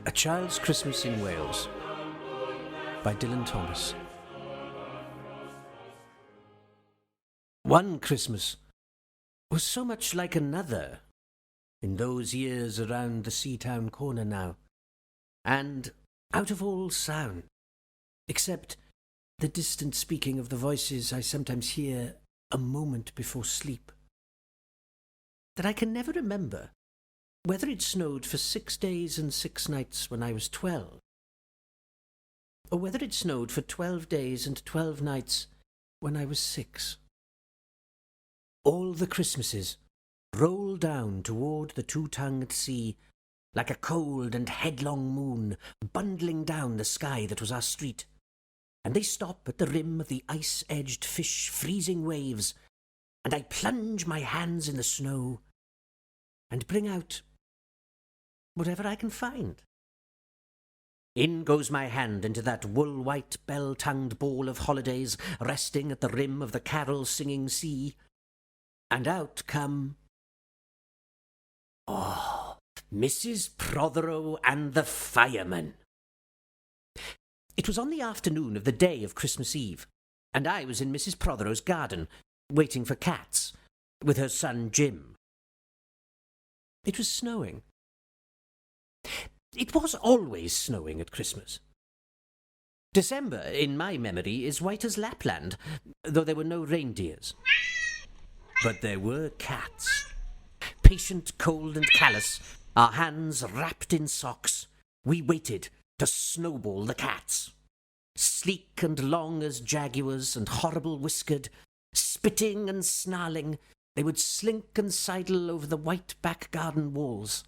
A Child's Christmas in Wales by Dylan Thomas. One Christmas was so much like another in those years around the Seatown corner now, and out of all sound, except the distant speaking of the voices I sometimes hear a moment before sleep, that I can never remember whether it snowed for 6 days and 6 nights when I was 12, or whether it snowed for 12 days and 12 nights when I was 6. All the Christmases rolled down toward the two-tongued sea like a cold and headlong moon bundling down the sky that was our street, and they stop at the rim of the ice-edged fish-freezing waves, and I plunge my hands in the snow and bring out whatever I can find. In goes my hand into that wool-white, bell-tongued ball of holidays resting at the rim of the carol-singing sea, and out come... Mrs. Prothero and the fireman. It was on the afternoon of the day of Christmas Eve, and I was in Mrs. Prothero's garden, waiting for cats, with her son Jim. It was snowing. It was always snowing at Christmas. December, in my memory, is white as Lapland, though there were no reindeers. But there were cats. Patient, cold and callous, our hands wrapped in socks, we waited to snowball the cats. Sleek and long as jaguars and horrible whiskered, spitting and snarling, they would slink and sidle over the white back garden walls,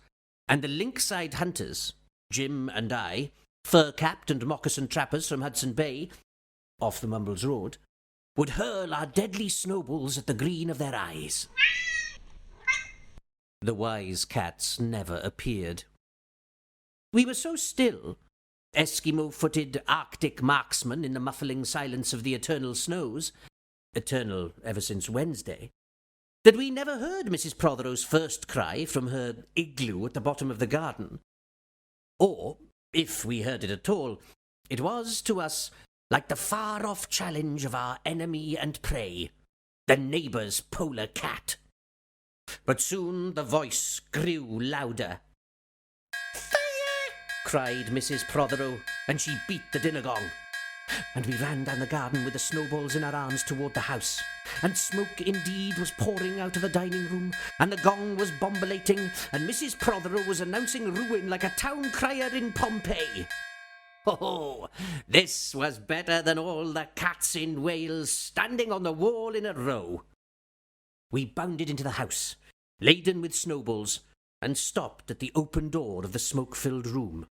and the lynx-eyed hunters, Jim and I, fur-capped and moccasin trappers from Hudson Bay, off the Mumbles Road, would hurl our deadly snowballs at the green of their eyes. The wise cats never appeared. We were so still, Eskimo-footed Arctic marksmen in the muffling silence of the eternal snows, eternal ever since Wednesday, that we never heard Mrs. Prothero's first cry from her igloo at the bottom of the garden. Or, if we heard it at all, it was to us like the far-off challenge of our enemy and prey, the neighbour's polar cat. But soon the voice grew louder. "Fire!" cried Mrs. Prothero, and she beat the dinner gong. And we ran down the garden with the snowballs in our arms toward the house. And smoke indeed was pouring out of the dining room, and the gong was bombulating, and Mrs. Prothero was announcing ruin like a town crier in Pompeii. Oh, this was better than all the cats in Wales standing on the wall in a row. We bounded into the house, laden with snowballs, and stopped at the open door of the smoke-filled room.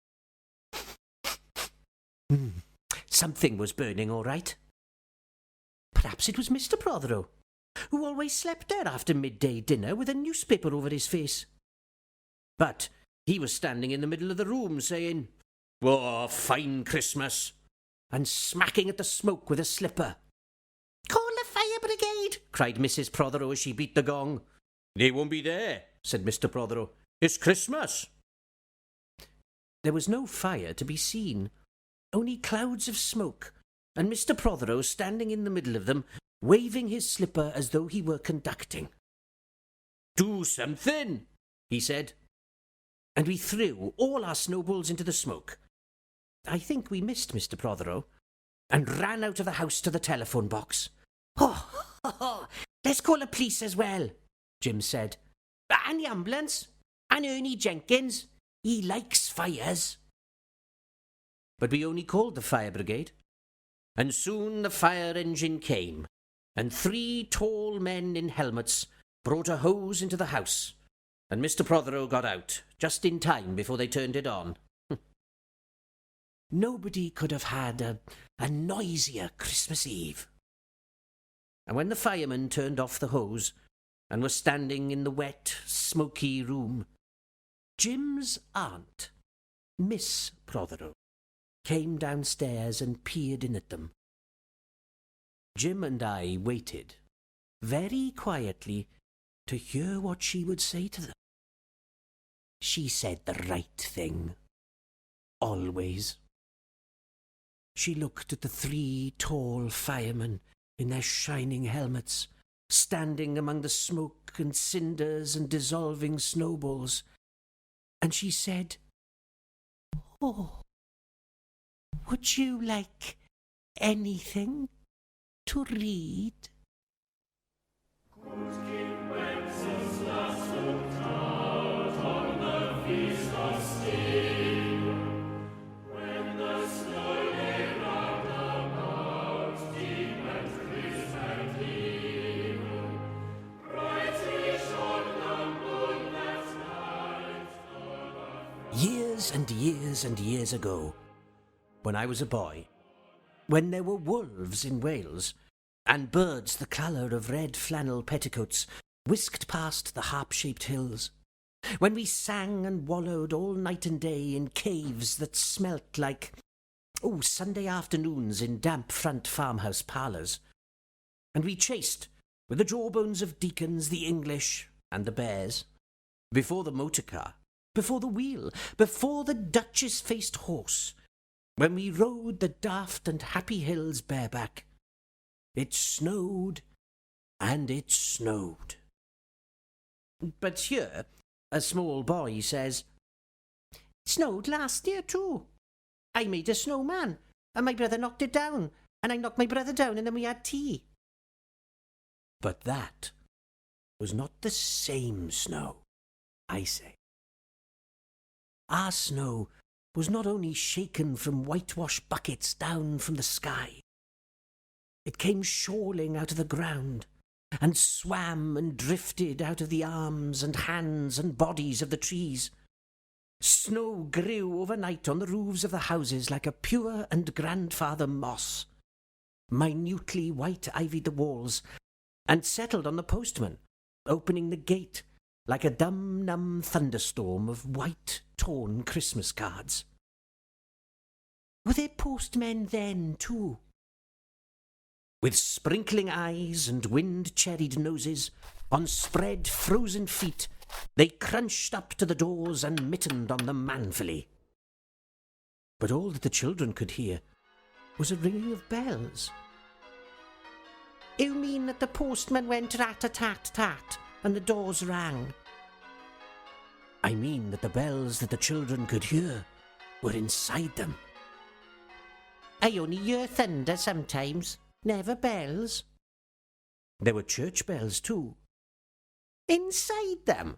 Something was burning all right. Perhaps it was Mr. Prothero, who always slept there after midday dinner with a newspaper over his face. But he was standing in the middle of the room saying, "Oh, fine Christmas," and smacking at the smoke with a slipper. "Call the fire brigade," cried Mrs. Prothero as she beat the gong. "They won't be there," said Mr. Prothero. "It's Christmas." There was no fire to be seen, only clouds of smoke, and Mr. Prothero standing in the middle of them, waving his slipper as though he were conducting. "Do something," he said, and we threw all our snowballs into the smoke. I think we missed Mr. Prothero, and ran out of the house to the telephone box. Let's call the police as well," Jim said. "And the ambulance, and Ernie Jenkins. He likes fires." But we only called the fire brigade, and soon the fire engine came, and 3 tall men in helmets brought a hose into the house, and Mr. Prothero got out, just in time before they turned it on. Nobody could have had a noisier Christmas Eve. And when the fireman turned off the hose and was standing in the wet, smoky room, Jim's aunt, Miss Prothero, came downstairs and peered in at them, Jim and I waited, very quietly, to hear what she would say to them. She said the right thing. Always. She looked at the 3 tall firemen in their shining helmets, standing among the smoke and cinders and dissolving snowballs, and she said, "Oh, would you like anything to read?" Years and years and years ago, when I was a boy, when there were wolves in Wales, and birds the colour of red flannel petticoats whisked past the harp-shaped hills, when we sang and wallowed all night and day in caves that smelt like, Sunday afternoons in damp front farmhouse parlours, and we chased, with the jawbones of deacons, the English and the bears, before the motor car, before the wheel, before the duchess-faced horse, when we rode the daft and happy hills bareback. It snowed, and it snowed. But here, a small boy says, "It snowed last year too. I made a snowman, and my brother knocked it down, and I knocked my brother down, and then we had tea." But that was not the same snow, I say. Our snow was not only shaken from whitewash buckets down from the sky. It came shawling out of the ground, and swam and drifted out of the arms and hands and bodies of the trees. Snow grew overnight on the roofs of the houses like a pure and grandfather moss, minutely white-ivied the walls, and settled on the postman, opening the gate like a dumb-numb thunderstorm of white, torn Christmas cards. Were there postmen then, too? With sprinkling eyes and wind-cherried noses, on spread frozen feet, they crunched up to the doors and mittened on them manfully. But all that the children could hear was a ringing of bells. "You mean that the postman went rat-a-tat-tat, and the doors rang?" "I mean that the bells that the children could hear were inside them." "I only hear thunder sometimes, never bells." "There were church bells too." "Inside them?"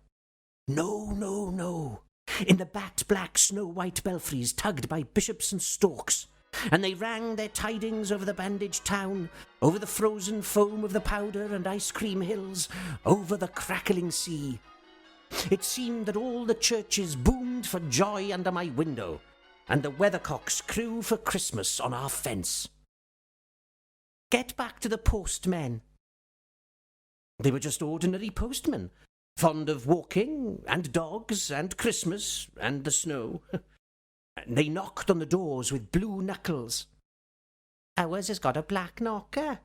No, no, no. In the bat-black snow-white belfries tugged by bishops and storks, and they rang their tidings over the bandaged town, over the frozen foam of the powder and ice-cream hills, over the crackling sea. It seemed that all the churches boomed for joy under my window, and the weathercocks crew for Christmas on our fence. Get back to the postmen. They were just ordinary postmen, fond of walking, and dogs, and Christmas, and the snow. They knocked on the doors with blue knuckles. "Ours has got a black knocker."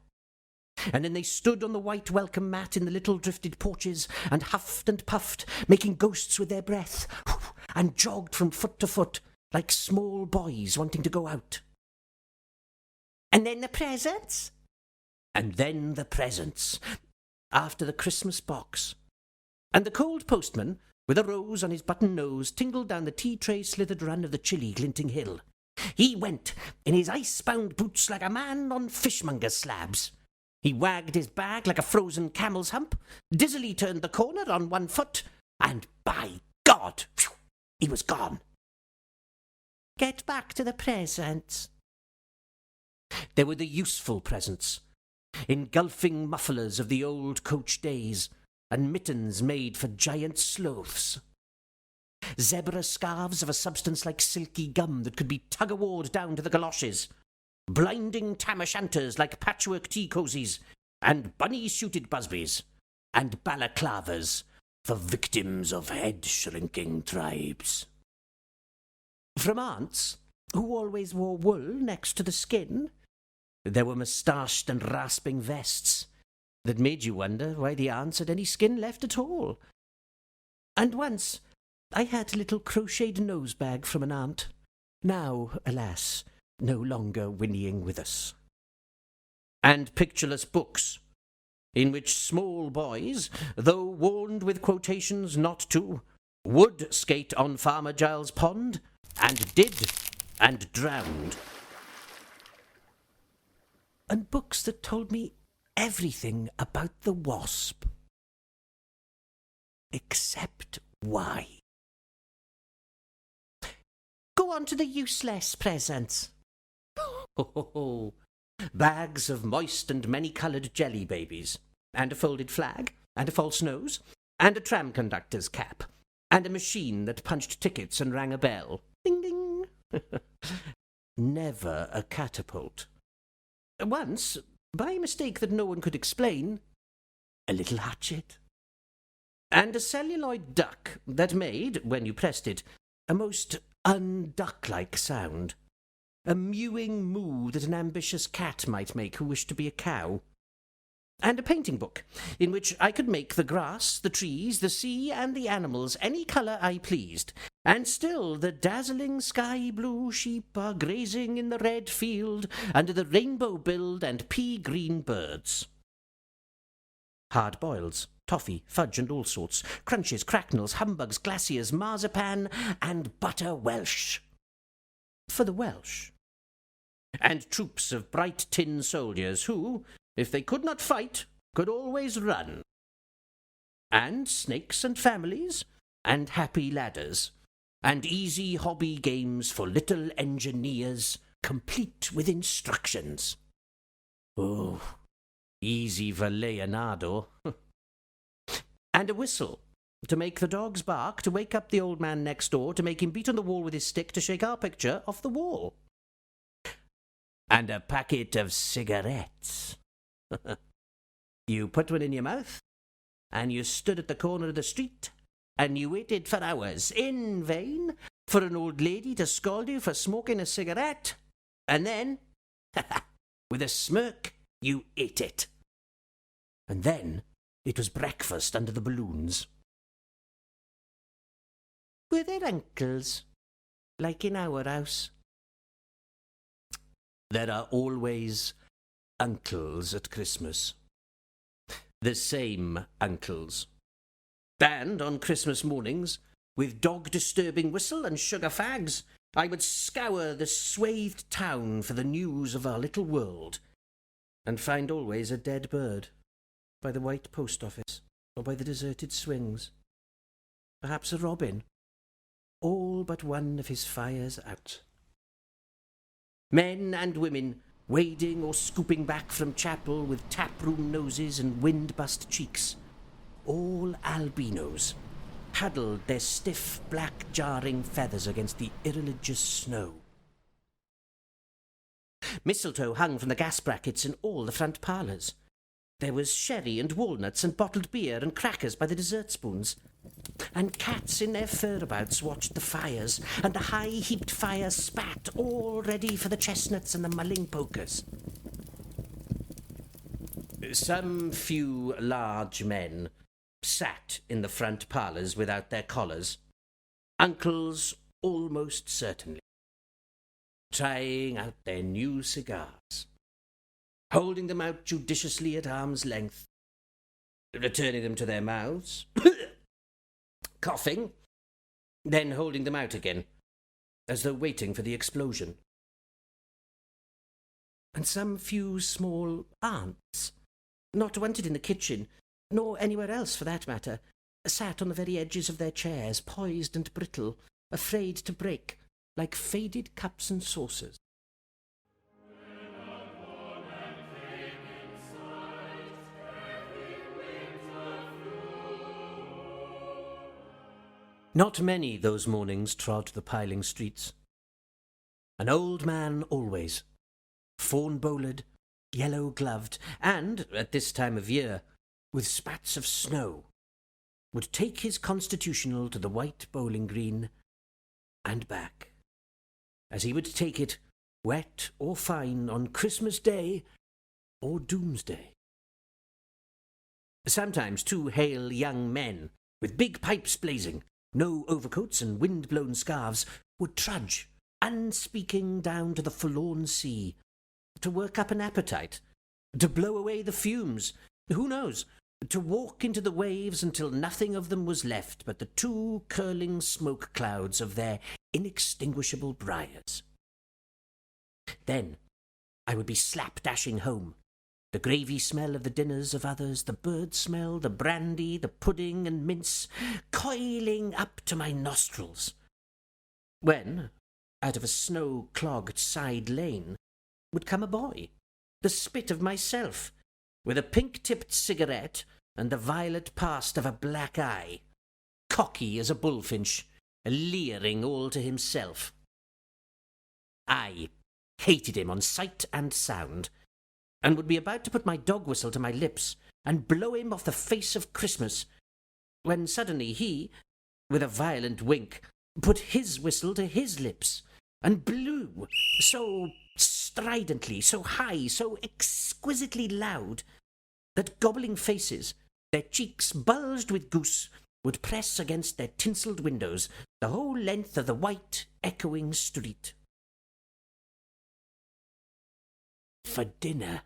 And then they stood on the white welcome mat in the little drifted porches and huffed and puffed, making ghosts with their breath, and jogged from foot to foot like small boys wanting to go out. "And then the presents?" And then the presents, after the Christmas box. And the cold postman, with a rose on his button nose, tingled down the tea-tray slithered run of the chilly glinting hill. He went in his ice-bound boots like a man on fishmonger's slabs. He wagged his bag like a frozen camel's hump, dizzily turned the corner on one foot, and by God, he was gone. Get back to the presents. There were the useful presents, engulfing mufflers of the old coach days, and mittens made for giant sloths. Zebra scarves of a substance like silky gum that could be tug-o-warred down to the galoshes, blinding tam-o'-shanters like patchwork tea-cosies, and bunny-suited busbies, and balaclavas for victims of head-shrinking tribes. From aunts, who always wore wool next to the skin, There were moustached and rasping vests that made you wonder why the aunts had any skin left at all. And once I had a little crocheted nose bag from an aunt, now, alas, no longer whinnying with us. And pictureless books, in which small boys, though warned with quotations not to, would skate on Farmer Giles' pond, and did, and drowned. And books that told me everything about the wasp. Except why. Go on to the useless presents. Oh, bags of moist and many-coloured jelly babies, and a folded flag, and a false nose, and a tram conductor's cap, and a machine that punched tickets and rang a bell. Ding, ding. Never a catapult. Once, by a mistake that no one could explain, a little hatchet. And a celluloid duck that made, when you pressed it, a most unduck-like sound. A mewing moo that an ambitious cat might make who wished to be a cow. And a painting book, in which I could make the grass, the trees, the sea, and the animals any colour I pleased, and still the dazzling sky-blue sheep are grazing in the red field under the rainbow-billed and pea-green birds. Hard-boileds, toffee, fudge, and all sorts, crunches, cracknels, humbugs, glaciers, marzipan, and butter Welsh. For the Welsh. And troops of bright tin soldiers who, if they could not fight, could always run. And snakes and families, and happy ladders, and easy hobby games for little engineers, complete with instructions. Oh, easy for Leonardo. And a whistle, to make the dogs bark, to wake up the old man next door, to make him beat on the wall with his stick, to shake our picture off the wall. And a packet of cigarettes. You put one in your mouth, and you stood at the corner of the street, and you waited for hours, in vain, for an old lady to scold you for smoking a cigarette, and then, with a smirk, you ate it. And then it was breakfast under the balloons. Were there uncles, like in our house? There are always uncles at Christmas. The same uncles. And on Christmas mornings, with dog-disturbing whistle and sugar fags, I would scour the swathed town for the news of our little world, and find always a dead bird, by the white post office, or by the deserted swings. Perhaps a robin, all but one of his fires out. Men and women, wading or scooping back from chapel with taproom noses and wind-bust cheeks, all albinos, huddled their stiff, black, jarring feathers against the irreligious snow. Mistletoe hung from the gas brackets in all the front parlours. There was sherry and walnuts and bottled beer and crackers by the dessert spoons. And cats in their furabouts watched the fires, and the high-heaped fires spat, all ready for the chestnuts and the mulling pokers. Some few large men sat in the front parlours without their collars, uncles almost certainly, trying out their new cigars, holding them out judiciously at arm's length, returning them to their mouths, coughing, then holding them out again, as though waiting for the explosion. And some few small aunts, not wanted in the kitchen, nor anywhere else for that matter, sat on the very edges of their chairs, poised and brittle, afraid to break, like faded cups and saucers. Not many those mornings trod the piling streets. An old man always, fawn-bowlered, yellow-gloved, and, at this time of year, with spats of snow, would take his constitutional to the white bowling green and back, as he would take it wet or fine on Christmas Day or Doomsday. Sometimes two hale young men, with big pipes blazing, no overcoats and wind-blown scarves, would trudge, unspeaking, down to the forlorn sea, to work up an appetite, to blow away the fumes, who knows, to walk into the waves until nothing of them was left but the two curling smoke clouds of their inextinguishable briars. Then I would be slap-dashing home, the gravy smell of the dinners of others, the bird smell, the brandy, the pudding and mince, coiling up to my nostrils, when, out of a snow-clogged side lane, would come a boy, the spit of myself, with a pink-tipped cigarette and the violet past of a black eye, cocky as a bullfinch, leering all to himself. I hated him on sight and sound, and would be about to put my dog whistle to my lips and blow him off the face of Christmas, when suddenly he, with a violent wink, put his whistle to his lips and blew so stridently, so high, so exquisitely loud, that gobbling faces, their cheeks bulged with goose, would press against their tinselled windows the whole length of the white, echoing street. For dinner,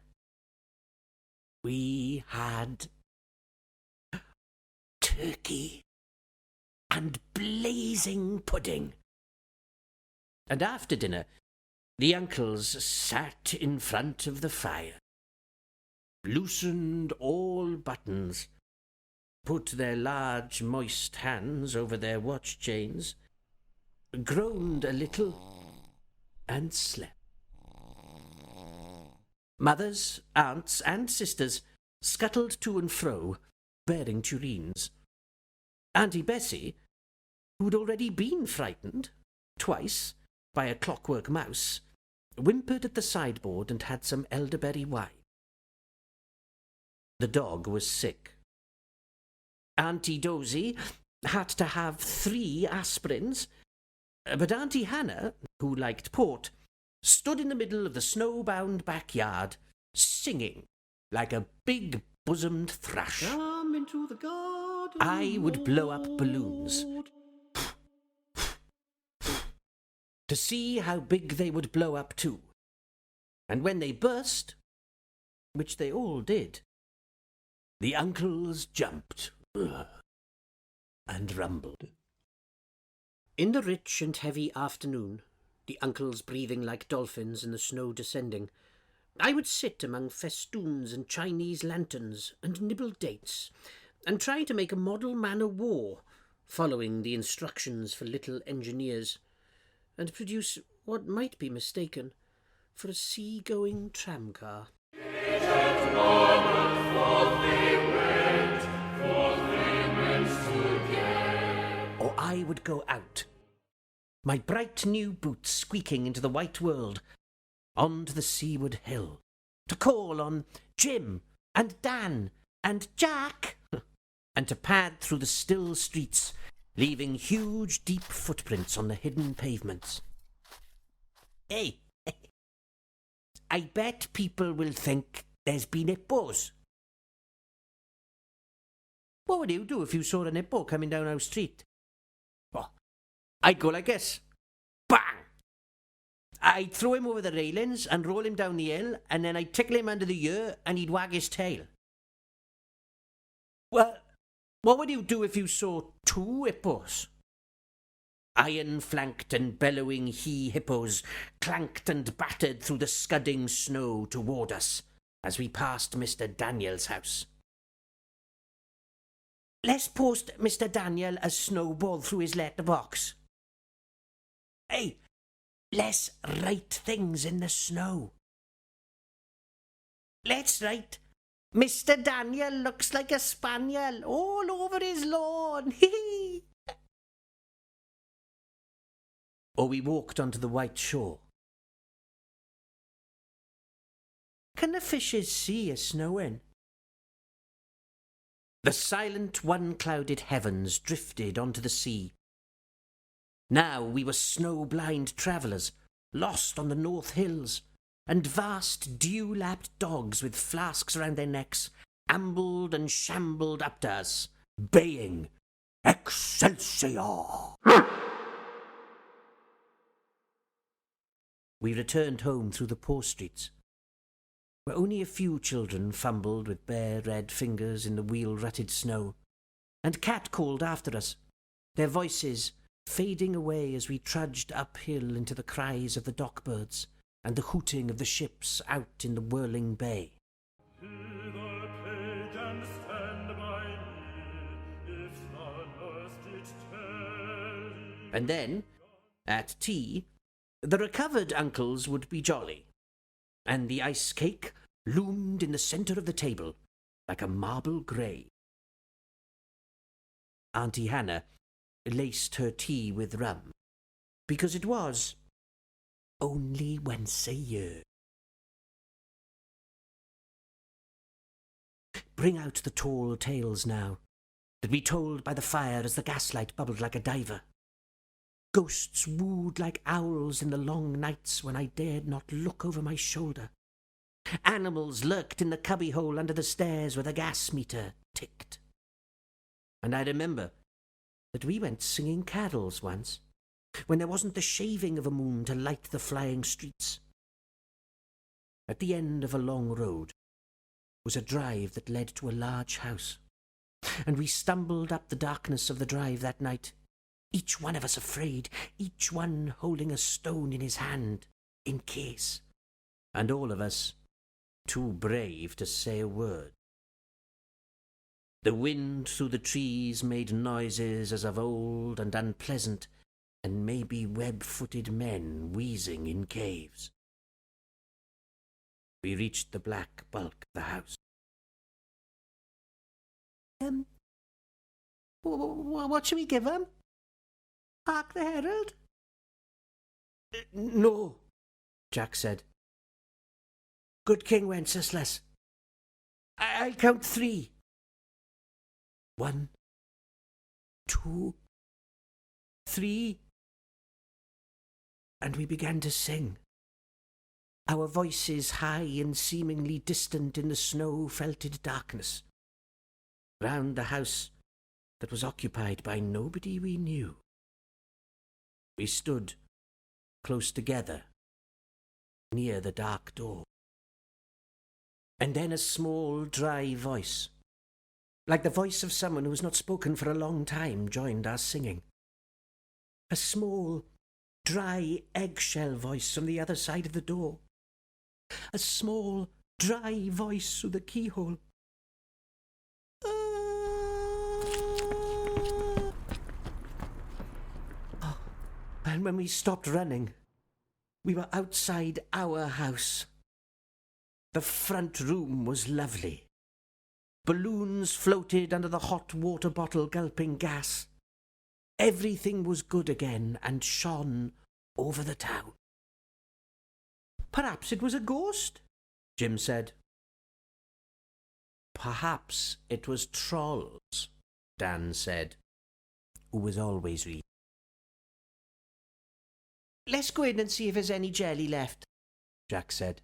we had turkey and blazing pudding. And after dinner, the uncles sat in front of the fire, loosened all buttons, put their large moist hands over their watch chains, groaned a little, and slept. Mothers, aunts, and sisters scuttled to and fro, bearing tureens. Auntie Bessie, who'd already been frightened, twice, by a clockwork mouse, whimpered at the sideboard and had some elderberry wine. The dog was sick. Auntie Dozy had to have 3 aspirins, but Auntie Hannah, who liked port, stood in the middle of the snow-bound backyard, singing like a big-bosomed thrush. Come into the garden, I would blow up balloons to see how big they would blow up too. And when they burst, which they all did, the uncles jumped and rumbled. In the rich and heavy afternoon, the uncles breathing like dolphins and the snow descending, I would sit among festoons and Chinese lanterns and nibble dates, and try to make a model man-o'-war, following the instructions for little engineers, and produce what might be mistaken for a sea-going tramcar. Or I would go out, my bright new boots squeaking into the white world, on to the seaward hill, to call on Jim and Dan and Jack, and to pad through the still streets, leaving huge deep footprints on the hidden pavements. Hey, I bet people will think there's been hippos. What would you do if you saw an hippo coming down our street? Oh, I'd go like this. Bang! I'd throw him over the railings and roll him down the hill, and then I'd tickle him under the ear and he'd wag his tail. Well, what would you do if you saw 2 hippos? Iron-flanked and bellowing he-hippos clanked and battered through the scudding snow toward us as we passed Mr. Daniel's house. Let's post Mr. Daniel a snowball through his letterbox. Hey, let's write things in the snow. Let's write, Mr. Daniel looks like a spaniel all over his lawn. Or we walked onto the white shore. Can the fishes see us snowing? The silent, one-clouded heavens drifted onto the sea. Now we were snow-blind travellers, lost on the North Hills, and vast dew-lapped dogs with flasks round their necks ambled and shambled up to us, baying, "Excelsior!" We returned home through the poor streets, where only a few children fumbled with bare red fingers in the wheel-rutted snow, and cat-called after us, their voices fading away as we trudged uphill into the cries of the dock-birds and the hooting of the ships out in the whirling bay. And then, at tea, the recovered uncles would be jolly, and the ice cake loomed in the centre of the table like a marble grey. Auntie Hannah laced her tea with rum, because it was only once a year. Bring out the tall tales now, that we told by the fire as the gaslight bubbled like a diver. Ghosts wooed like owls in the long nights when I dared not look over my shoulder. Animals lurked in the cubbyhole under the stairs where the gas meter ticked. And I remember that we went singing carols once, when there wasn't the shaving of a moon to light the flying streets. At the end of a long road was a drive that led to a large house, and we stumbled up the darkness of the drive that night, each one of us afraid, each one holding a stone in his hand, in case, and all of us too brave to say a word. The wind through the trees made noises as of old and unpleasant, and maybe web-footed men wheezing in caves. We reached the black bulk of the house. What shall we give him? Hark the Herald? No, Jack said. Good King Wenceslas. I'll count 3. 1, 2, 3. And we began to sing, our voices high and seemingly distant in the snow-felted darkness, round the house that was occupied by nobody we knew. We stood close together, near the dark door. And then a small, dry voice, like the voice of someone who has not spoken for a long time, joined our singing. A small, dry, eggshell voice from the other side of the door. A small, dry voice through the keyhole. Oh, and when we stopped running, we were outside our house. The front room was lovely. Balloons floated under the hot water bottle gulping gas. Everything was good again and shone over the town. Perhaps it was a ghost, Jim said. Perhaps it was trolls, Dan said, who was always reading. Let's go in and see if there's any jelly left, Jack said.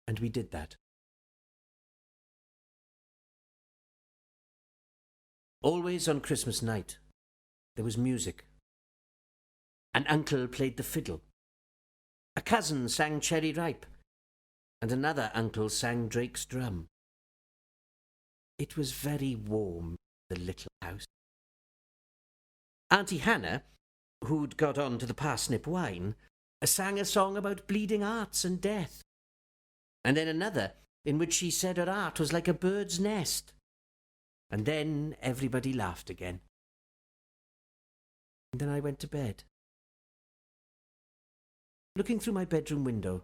And we did that. Always on Christmas night, there was music. An uncle played the fiddle. A cousin sang Cherry Ripe, and another uncle sang Drake's Drum. It was very warm, the little house. Auntie Hannah, who'd got on to the parsnip wine, sang a song about bleeding hearts and death, and then another in which she said her heart was like a bird's nest. And then everybody laughed again. And then I went to bed. Looking through my bedroom window,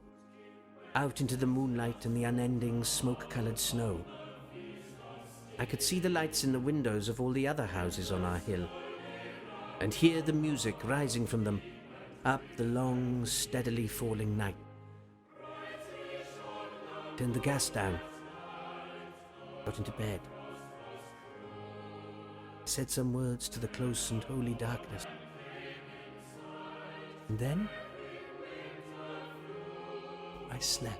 out into the moonlight and the unending smoke-coloured snow, I could see the lights in the windows of all the other houses on our hill, and hear the music rising from them up the long, steadily falling night. Turned the gas down, got into bed, said some words to the close and holy darkness, And then I slept.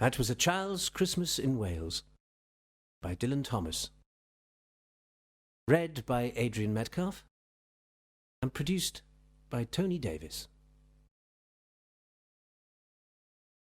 That was A Child's Christmas in Wales by Dylan Thomas. Read by Adrian Metcalf and produced by Tony Davis.